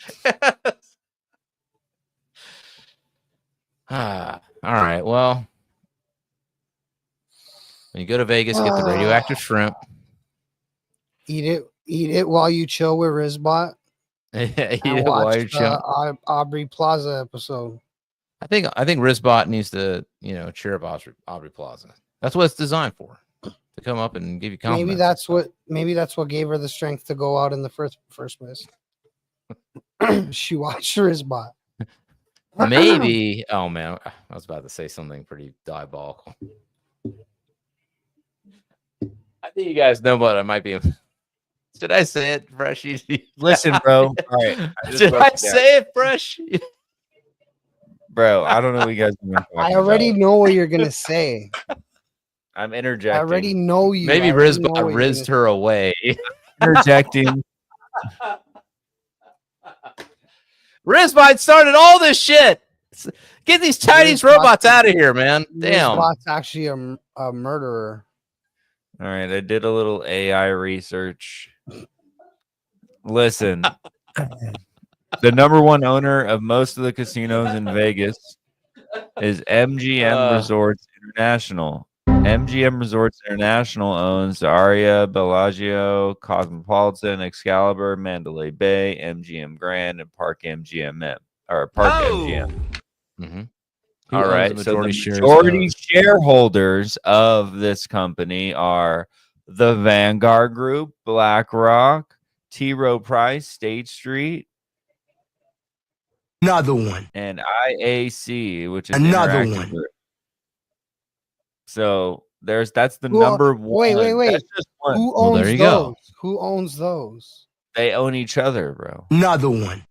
All right. Well, when you go to Vegas, get the radioactive shrimp. Eat it while you chill with Rizzbot. Eat it while you chill. Aubrey Plaza episode. I think Rizzbot needs to cheer up Aubrey Plaza. That's what it's designed for. To come up and give you compliments. Maybe that's what gave her the strength to go out in the first place. She watched Rizzbot. Maybe. Oh man, I was about to say something pretty diabolical. I think you guys know what I might be. Did I say it, Fresh? Listen, bro. All right. Did I say it, Fresh? Bro, I don't know what you guys I already know what you're gonna say. I'm interjecting. I already know you. Maybe Rizzbot rizzed her away. Interjecting. Rizzbot started all this shit. Get these Chinese robots out of here, man. Damn. Rizzbot's actually a murderer. All right, I did a little AI research. Listen, The number one owner of most of the casinos in Vegas is MGM Resorts International. MGM Resorts International owns the Aria, Bellagio, Cosmopolitan, Excalibur, Mandalay Bay, MGM Grand, and Park MGM. Mm-hmm. All right. So the majority shareholders of this company are the Vanguard Group, BlackRock, T. Rowe Price, State Street, Another one. and IAC, which is Another Interactive one. Group. So that's the number one. Wait. That's just one. Who owns there you those? go. Who owns those? They own each other, bro. Another one.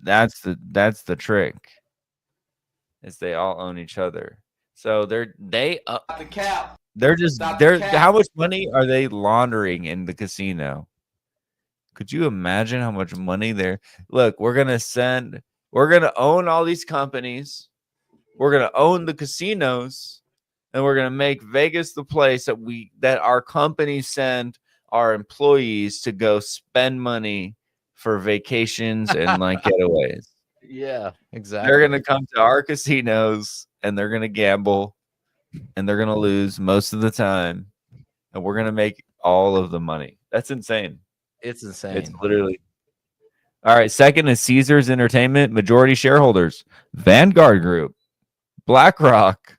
That's the trick. Is they all own each other. So they're how much money are they laundering in the casino? Could you imagine how much money they're look, we're gonna own all these companies, we're gonna own the casinos, and we're gonna make Vegas the place that our companies send our employees to go spend money for vacations and like getaways. Yeah, exactly. They're going to come to our casinos and they're going to gamble and they're going to lose most of the time. And we're going to make all of the money. That's insane. It's insane. It's literally. All right. Second is Caesars Entertainment, majority shareholders, Vanguard Group, BlackRock,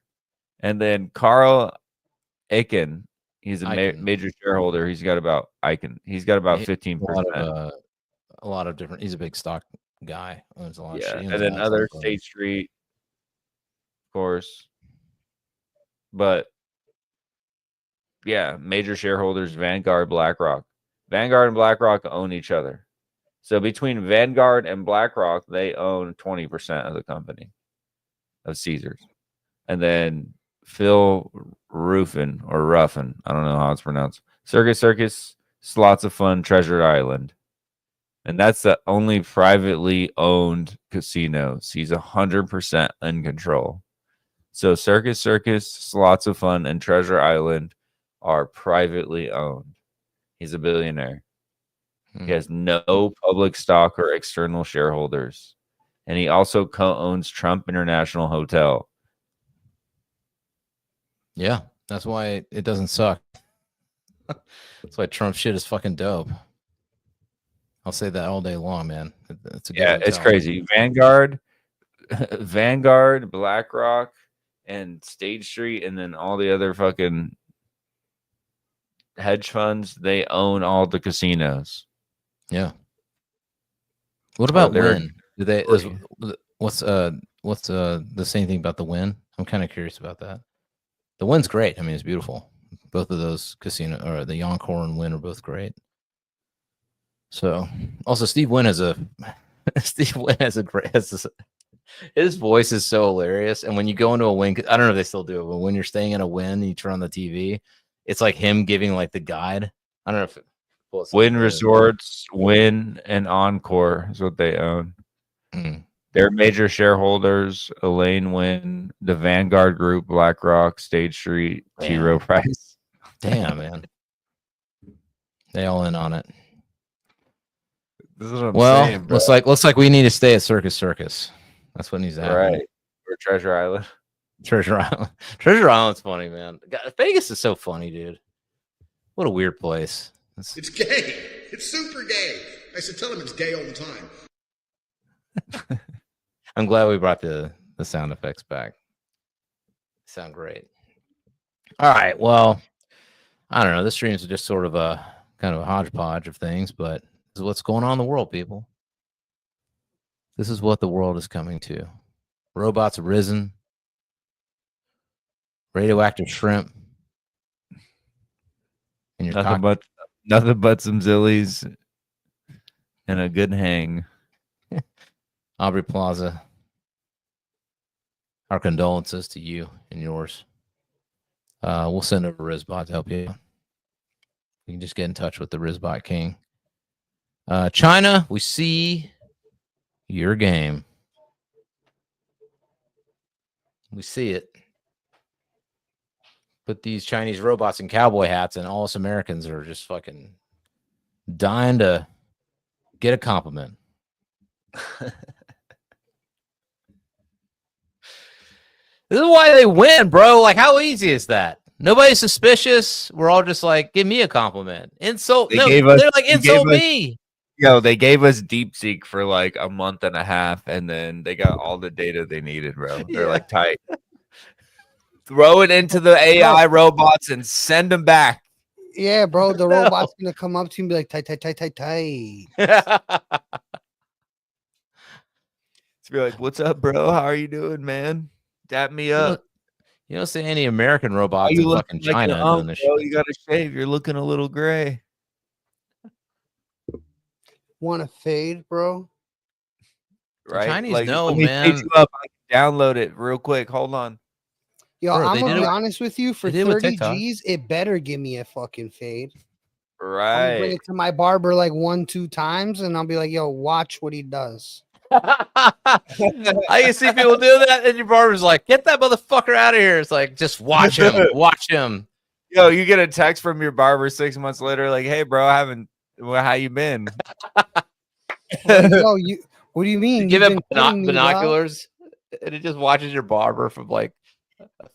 and then Carl Icahn. He's a major shareholder. He's got about 15%. A lot of different. He's a big stock guy. Owns a lot of shit. And then other State Street, of course. But yeah, major shareholders, Vanguard, BlackRock. Vanguard and BlackRock own each other. So between Vanguard and BlackRock, they own 20% of the company of Caesars. And then Phil Ruffin, I don't know how it's pronounced. Circus, Slots of Fun, Treasure Island. And that's the only privately owned casinos. He's 100% in control. So Circus, Slots of Fun, and Treasure Island are privately owned. He's a billionaire. He has no public stock or external shareholders. And he also co-owns Trump International Hotel. Yeah, that's why it doesn't suck. That's why Trump shit is fucking dope. I'll say that all day long, man. It's a good it's crazy. Vanguard, BlackRock, and State Street, and then all the other fucking hedge funds, they own all the casinos. Yeah. What about Wynn? Do they? What's the same thing about the Wynn? I'm kind of curious about that. The Wynn's great. I mean, it's beautiful. Both of those or the Encore and Wynn are both great. So, also Steve Wynn has a his voice is so hilarious. And when you go into a Wynn, I don't know if they still do it, but when you're staying in a Wynn and you turn on the TV, it's like him giving like the guide. I don't know if Wynn Resorts, Wynn, and Encore is what they own. They're major shareholders: Elaine Wynn, the Vanguard Group, BlackRock, State Street, T. Rowe Price. Damn, man, they all in on it. This is what I'm saying, bro. looks like we need to stay at Circus. That's what needs to happen. Right. Or Treasure Island. Treasure Island's funny, man. God, Vegas is so funny, dude. What a weird place. It's gay. It's super gay. I said, tell him it's gay all the time. I'm glad we brought the sound effects back. Sound great. All right. Well, I don't know. This stream is just sort of a kind of a hodgepodge of things, but this is what's going on in the world, people. This is what the world is coming to. Robots have risen. Radioactive shrimp. And nothing but some ZiLLYs and a good hang. Aubrey Plaza. Our condolences to you and yours. We'll send over Rizzbot to help you. You can just get in touch with the Rizzbot King. China, we see your game. We see it. Put these Chinese robots in cowboy hats, and all us Americans are just fucking dying to get a compliment. This is why they win, bro. Like, how easy is that? Nobody's suspicious. We're all just like, give me a compliment. Insult. They're like, insult me. Yo, they gave us DeepSeek for like a month and a half, and then they got all the data they needed, bro. They're like tight. Throw it into the AI robots and send them back. Yeah, bro. The robot's gonna come up to you and be like, tight. To be like, what's up, bro? How are you doing, man? Dap me up. You don't see any American robots in fucking China doing this bro, shit. You gotta shave. You're looking a little gray. Want to fade, bro? Right? Chinese, like, no, let me man. fade you up. I can download it real quick. Hold on. Yo, Bro, I'm gonna be honest with you. For 30 G's, it better give me a fucking fade. Right. I'm gonna bring it to my barber like 1-2 times, and I'll be like, "Yo, watch what he does." I can see people do that, and your barber's like, "Get that motherfucker out of here!" It's like, just watch him, watch him. Yo, you get a text from your barber 6 months later, like, "Hey, bro, how you been?" Like, yo, what do you mean? You give it binoculars, and it just watches your barber from like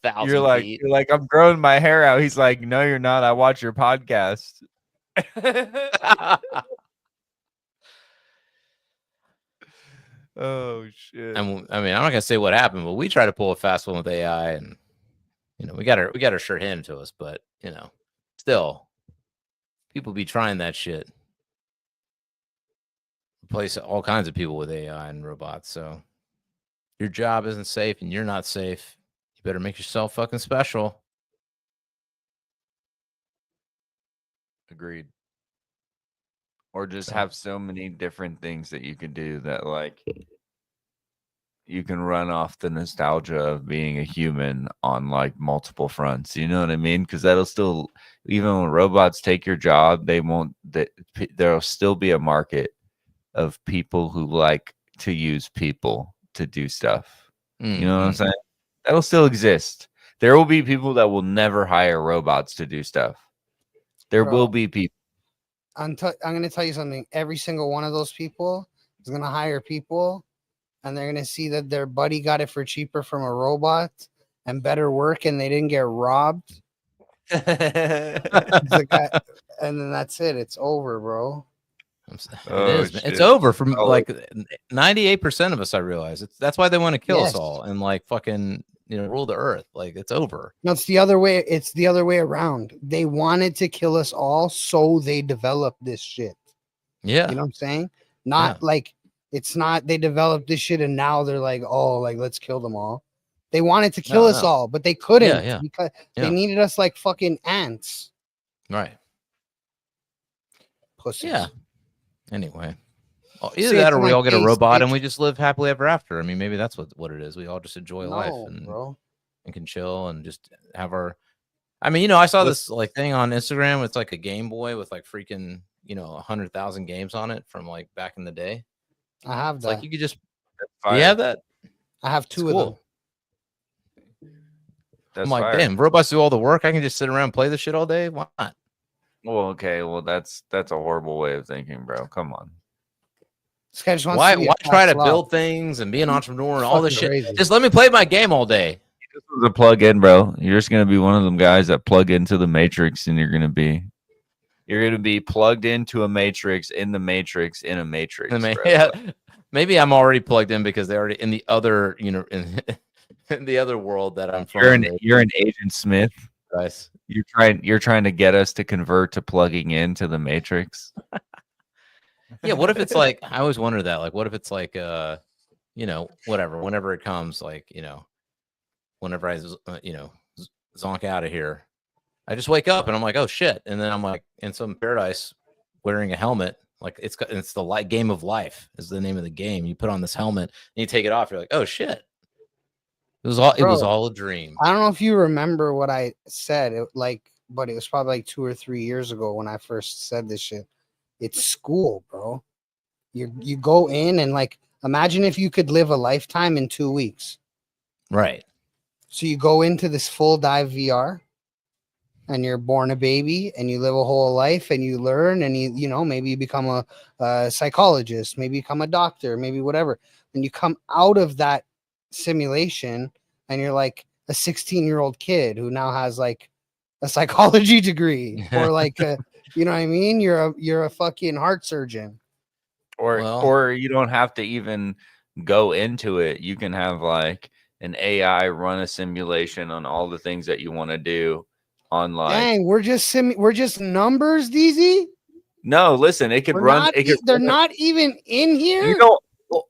1,000 feet. You're like, I'm growing my hair out. He's like, no, you're not. I watch your podcast. Oh shit! I mean, I'm not gonna say what happened, but we tried to pull a fast one with AI, and we got our shirt handed to us, but still, people be trying that shit. Replace all kinds of people with AI and robots. So your job isn't safe, and you're not safe. You better make yourself fucking special. Agreed. Or just have so many different things that you can do that, like, you can run off the nostalgia of being a human on like multiple fronts. You know what I mean? Because that'll still, even when robots take your job, there'll still be a market of people who like to use people to do stuff. You know what I'm saying? That'll still exist. There will be people that will never hire robots to do stuff. There will be people. I'm going to tell you something. Every single one of those people is going to hire people, and they're going to see that their buddy got it for cheaper from a robot and better work, and they didn't get robbed. And then that's it. It's over, bro. It's over from like 98% of us. I realize that's why they want to kill us all and like fucking rule the earth. Like, it's over. No, it's the other way. It's the other way around. They wanted to kill us all, so they developed this shit. Yeah, you know what I'm saying? Not like it's not they developed this shit and now they're like, oh, like let's kill them all. They wanted to kill us all, but they couldn't because they needed us like fucking ants. Right. Pussies. Yeah. Anyway, either that or we all get a robot and we just live happily ever after. I mean, maybe that's what it is. We all just enjoy life and can chill and just have our. I mean, I saw this like thing on Instagram. It's like a Game Boy with like freaking 100,000 games on it from like back in the day. I have that. Like you could just. You have that? I have two of them. I'm like, damn, robots do all the work. I can just sit around and play this shit all day. Why not? Well, okay. Well, that's a horrible way of thinking, bro. Come on. Why try to build things and be an entrepreneur and all this shit? Crazy. Just let me play my game all day. This was a plug in, bro. You're just gonna be one of them guys that plug into the Matrix, and you're gonna be plugged into a Matrix in the Matrix in a Matrix. Yeah, maybe I'm already plugged in because they're already in the other, in the other world that I'm from. You're an Agent Smith. Nice. You're trying to get us to convert to plugging into the Matrix. Yeah, what if it's like, I always wonder that, like, what if it's like, whatever, whenever it comes, like, whenever I, zonk out of here, I just wake up and I'm like, oh shit. And then I'm like in some paradise wearing a helmet. Like it's the game of life is the name of the game. You put on this helmet and you take it off. You're like, oh shit. It was all a dream. I don't know if you remember what I said, but it was probably like 2 or 3 years ago when I first said this shit. It's school, bro. You go in and like imagine if you could live a lifetime in 2 weeks. Right. So you go into this full dive VR and you're born a baby and you live a whole life and you learn and you know, maybe you become a psychologist, maybe become a doctor, maybe whatever. And you come out of that simulation and you're like a 16-year-old kid who now has like a psychology degree or like a, you know what I mean? You're a fucking heart surgeon. Or you don't have to even go into it. You can have like an AI run a simulation on all the things that you want to do on like. Dang, we're just numbers, Deezy. No, listen, it could run. They're not even in here. You know,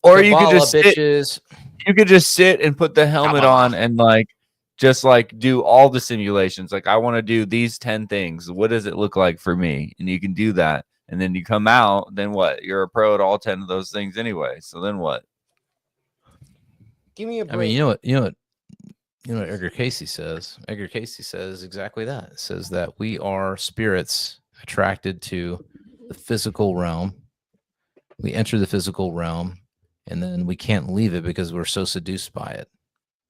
or you could just bitches. You could just sit and put the helmet on and like just like do all the simulations. Like, I want to do these 10 things. What does it look like for me? And you can do that. And then you come out, then what? You're a pro at all 10 of those things anyway. So then what? Give me a break. I mean, you know what Edgar Casey says? Edgar Casey says exactly that. It says that we are spirits attracted to the physical realm. We enter the physical realm, and then we can't leave it because we're so seduced by it.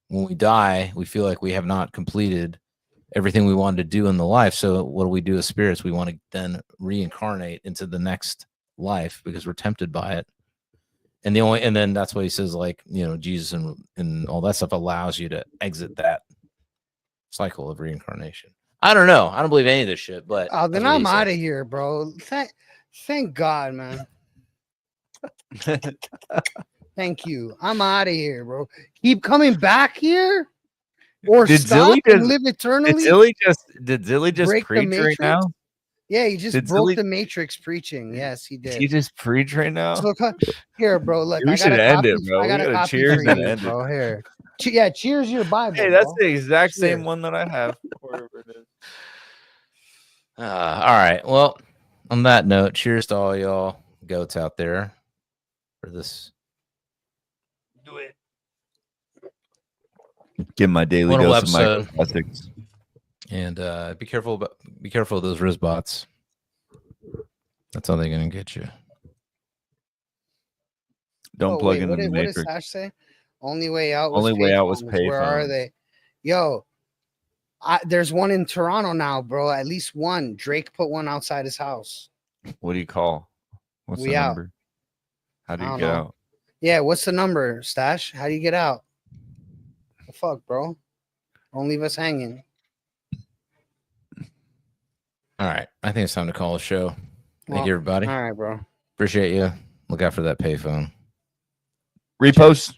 When we die, we feel like we have not completed everything we wanted to do in the life. So what do we do as spirits? We want to then reincarnate into the next life because we're tempted by it. And then that's why he says, like, you know, Jesus and all that stuff allows you to exit that cycle of reincarnation. I don't know. I don't believe any of this shit, but then I'm out of here, bro. Thank God, man. Thank you. I'm out of here, bro. Keep coming back here, or stop and live eternally. Did ZiLLY just preach right now? Yeah, he just broke the matrix preaching. Yes, he did. He just preach right now. So, here, bro. Look, we should end it, bro. I got a copy cheers and end it, bro. Here, yeah, cheers your Bible. Hey, that's the exact same one that I have. All right. Well, on that note, cheers to all y'all goats out there for this. Do it. Get my daily dose of microplastics. And be careful of those Rizzbots. That's how they're gonna get you. Don't plug in the Matrix. What does Sash say? Only way out. Only way out was payphones. Where are they? Yo, there's one in Toronto now, bro. At least one. Drake put one outside his house. What do you call? What's the number? How do you get out? Yeah, what's the number, Stash? How do you get out? The fuck, bro? Don't leave us hanging. All right. I think it's time to call the show. Thank you, everybody. All right, bro. Appreciate you. Look out for that payphone. Repost.